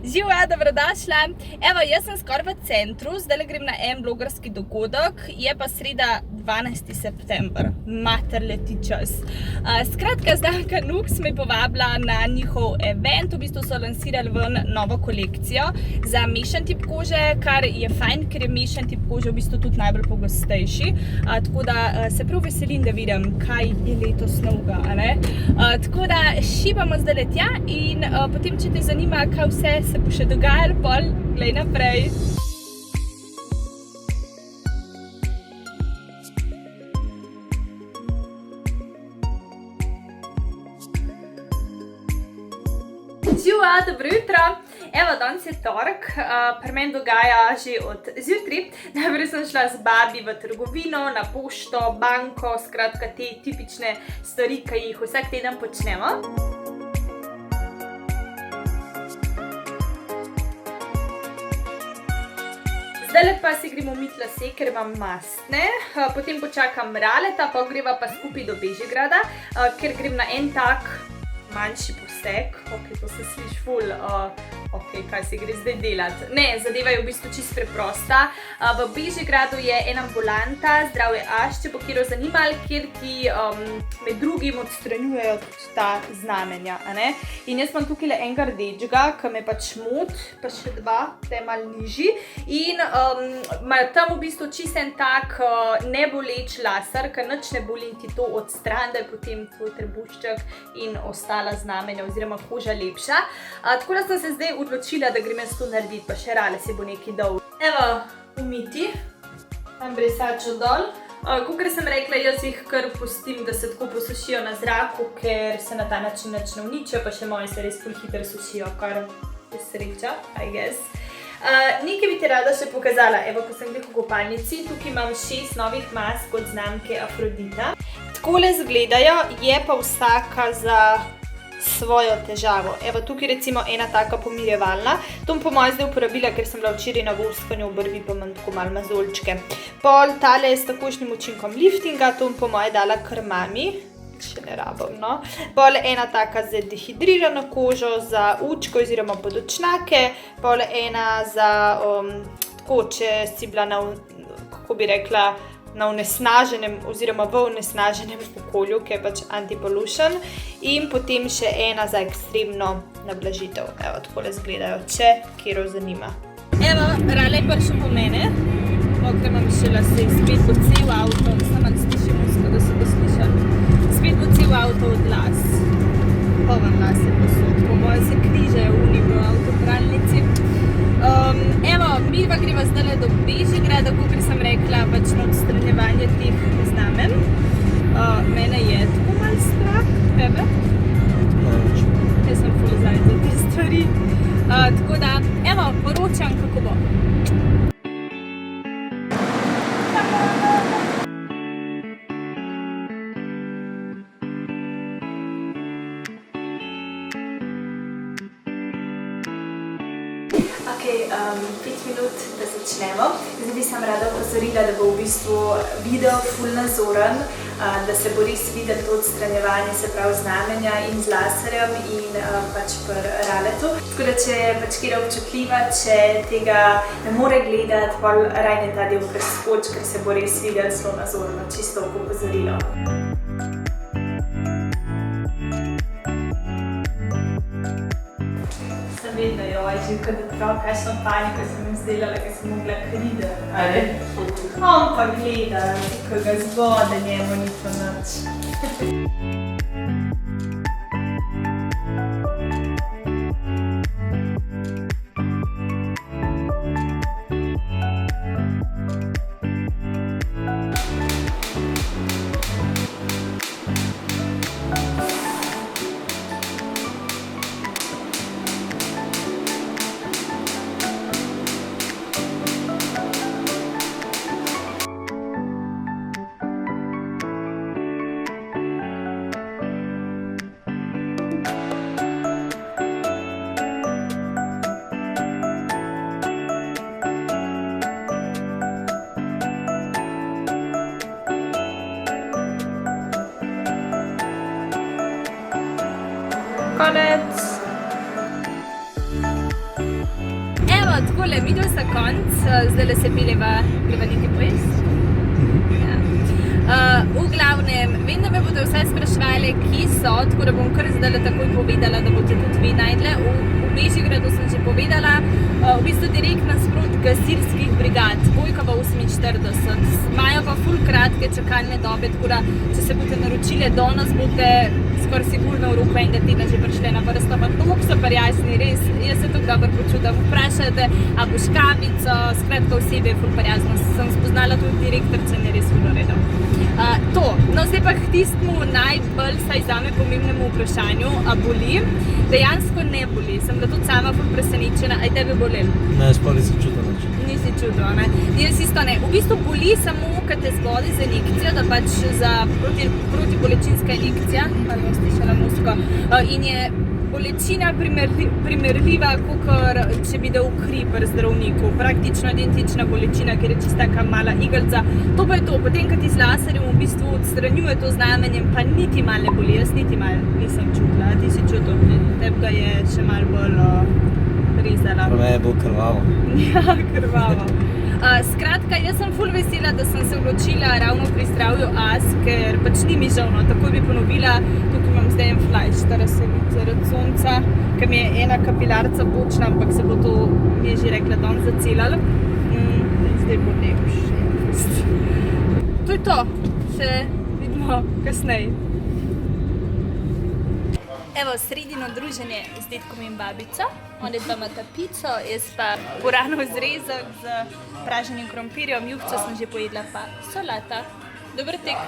Živa, dobrodošla. Evo, jaz sem skoraj v centru, zdaj grem na en blogerski dogodek, je pa sreda 12. september, mater leti čas. Skratka, znamka Nux me povabila na njihov event, v bistvu so lansirali ven novo kolekcijo za mešan tip kože, kar je fajn, ker je mešan tip kože v bistvu tudi najbolj pogostejši. Tako da se prav veselim, da vidim, kaj je letos novega, a ne? Tako da šibamo zdaj letja in potem, če te zanima, kaj vse se bo še dogajalo, pol glej naprej. Živa, dobro jutro! Evo, danes je torek, pri meni dogaja že od zjutraj. Najprej sem šla z babi v trgovino, na pošto, banko, skratka te tipične stvari, ki jih vsak teden počnemo. Zdajle pa si gremo umiti lase, ker imam mastne, potem počakam Raleta, pa greva pa skupaj do Bežigrada, ker grem na en tak manjši poseg. Ok, to se sliši ful, ok, kaj se gre zdaj delati. Ne, zadeva je v bistvu čisto preprosta. V Bežigradu je ena ambulanta, Zdravje Aš, če bo kjero zanimali, kjer ti med drugim odstranjujejo ta znamenja, a ne? In jaz imam tukaj enega rdečega, ki me pač moti, pa še dva, te malo nižji. In imajo tam v bistvu čisto en tak neboleč laser, ker nič ne boli in ti to odstrani, da je potem tvoj trebušček in ostala znamenja oziroma koža lepša. Tako da sem se zdaj odločila, da grem jaz to narediti, pa še Rale si bo nekaj dal. Evo, umiti, tam brisačo dol. Kakor sem rekla, jaz jih kar pustim, da se tako posušijo na zraku, ker se na ta način nič ne uničijo, pa še moji se res ful hitro sušijo, kar je sreča, I guess. Nekaj bi ti rada še pokazala, evo, ko sem glih v kopalnici, tukaj imam 6 novih mask od znamke Afrodita. Takole izgledajo, je pa vsaka za svojo težavo. Evo, tukaj recimo ena taka pomirjevalna. To bom po mojem zdaj uporabila, ker sem bila včeraj na voskanju v brvi, pa imam tako malo mazolčke. Pol tale je s takošnjim učinkom liftinga, to bom po mojem dala kar mami. Še ne rabim, no. Pol ena taka za dehidrirano kožo, za učko oziroma podočnjake. Pol ena za, tako, če si bila na, kako bi rekla, na onesnaženem oziroma v onesnaženem okolju, ki je pač anti-pollution. In potem še ena za ekstremno nablažitev. Evo, takole izgledajo, če kjero zanima. Evo, Rale je prišel po mene. Okaj imam še lase, spet bo cel avto, samo malo slišim musko, da se bo slišal. Spet bo cel avto od las. Povan las je posod, po moje se križajo uni v avtopralnici. Evo, mi pa greva zdaj do Bežigrada, kakor sem rekla, pač na odstranjevanje teh znamen. Mene je tako malo strah, tebe? Jaz sem ful zdaj za te stvari. Tako da, evo, poročam, kako bo. Ok, 5 minut, da začnemo. Zdaj bi sem rada opozorila, da bo v bistvu video ful nazoren, da se bo res videti to odstranjevanje, se pravi znamenja in z laserjem in pač pri Raletu. Tako da, če je pač kjera občutljiva, če tega ne more gledati, pol raj ne ta del preskoč, ker se bo res videti zelo nazorno, čisto opozorilo. Vedno, joj, že kot otrok, kakšno paniko sem jim zdelala, ker sem mogla kriti. Ali? On pa gleda, ko ga zbode, njemu ni to nič. Evo, takole, videl sem konc, zdaj se greva niti pojest. V glavnem, vem, da me bodo vse spraševali, kje so, tako da bom kar zdaj takoj povedala, da boste tudi vi najdli. V Bežigradu sem že povedala, v bistvu direkt nasprot gasilskih brigad, Vojkova 48. Imajo pa ful kratke čakalne dobe, tako da če se boste naročili danes, boste skoraj sigurno v roku enega tedna že prišli na vrsto, pa toliko so prijazni, res, jaz se tako dobro počutim. Vprašajte, a boš kavico, skratka osebe je ful prijazno, sem spoznala tudi direktorce, ne res ful naredil. No zdaj pa k tistemu najbolj, saj zame pomembnemu vprašanju, a boli? Dejansko ne boli, sem bila tudi sama ful presenečena, aj tebe bolel? Ne, sploh nisem čutil nič. Nisi čutil, ne? Jaz isto ne. V bistvu boli samo, kad te zbodi z injekcijo, da pač za protibolečinska injekcija, ali bom slišala musko, in je bolečina primerljiva, kakor če bi dal kri pri zdravniku. Praktično identična bolečina, ker je čista taka mala igelca. To pa je to, potem, kad ti z laserjem v bistvu odstranjuje to znamenjem, pa niti malo ne boli, jaz niti malo nisem čutila. Ti si čutil, tebga je še malo bolj rezala. Pa me je bolj krvavo. Ja, krvavo. Skratka, jaz sem ful vesela, da sem se odločila ravno pri zdravju As, ker pač ni mi žal, no, takoj bi ponovila, tukaj imam zdaj en flash, da se vidi zaradi sonca, ker mi je ena kapilarca bočna, ampak se bo to, mi je že rekla, dan zacelala. Zdaj bo lepše. To je to, se vidimo kasneje. Evo, sredino druženje z dedkom in babico. Oni dva imata pico, jaz pa puranov zrezek z praženim krompirjem, juhco sem že pojedla, pa solata. Dober tek!